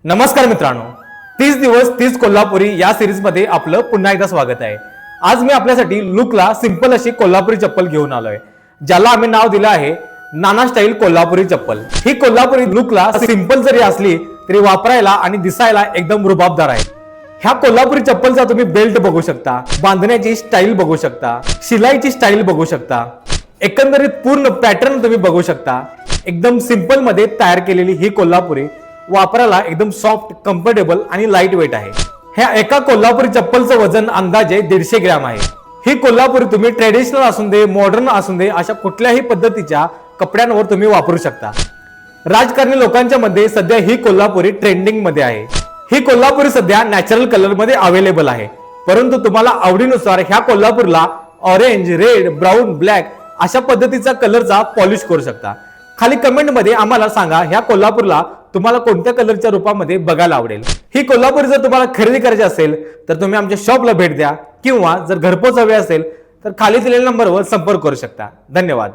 नमस्कार मित्रांनो, 30 दिवस 30 कोल्हापुरी या सिरीज मध्ये आपलं पुन्हा एकदा स्वागत आहे। आज मी आपल्यासाठी लुकला सिंपल अशी कोल्हापुरी चप्पल घेऊन आलोय, ज्याला आम्ही नाव दिलं आहे नाना स्टाईल कोल्हापुरी चप्पल। ही कोल्हापुरी लुकला सिंपल जरी असली तरी वापरायला आणि दिसायला एकदम रुबाबदार आहे। ह्या कोल्हापुरी चप्पलचा तुम्ही बेल्ट बघू शकता, बांधण्याची स्टाईल बघू शकता, शिलाईची स्टाईल बघू शकता, एकंदरीत पूर्ण पॅटर्न तुम्ही बघू शकता। एकदम सिंपल मध्ये तयार केलेली ही कोल्हापुरी वापरायला एकदम सॉफ्ट, कम्फर्टेबल आणि लाईट वेट आहे। ह्या एका कोल्हापुरी चप्पलचं वजन अंदाजे 150 ग्रॅम आहे। ही कोल्हापुरी तुम्ही ट्रेडिशनल असून दे, मॉडर्न असून दे, अशा कुठल्याही पद्धतीच्या कपड्यांवर तुम्ही वापरू शकता। राजकारणी लोकांच्या मध्ये सध्या ही कोल्हापुरी ट्रेंडिंग मध्ये आहे। ही कोल्हापुरी सध्या नॅचरल कलर मध्ये अवेलेबल आहे, परंतु तुम्हाला आवडीनुसार ह्या कोल्हापूरला ऑरेंज, रेड, ब्राऊन, ब्लॅक अशा पद्धतीचा कलरचा पॉलिश करू शकता। खाली कमेंट मध्ये आम्हाला सांगा ह्या कोल्हापूरला तुम्हाला कोणत्या कलरच्या रूपामध्ये बघायला आवडेल। ही कोल्हापुरी जर तुम्हाला खरेदी करायची असेल तर तुम्ही आमच्या शॉपला भेट द्या, किंवा जर घरपोच हवे असेल तर खाली दिलेल्या नंबरवर संपर्क करू शकता। धन्यवाद।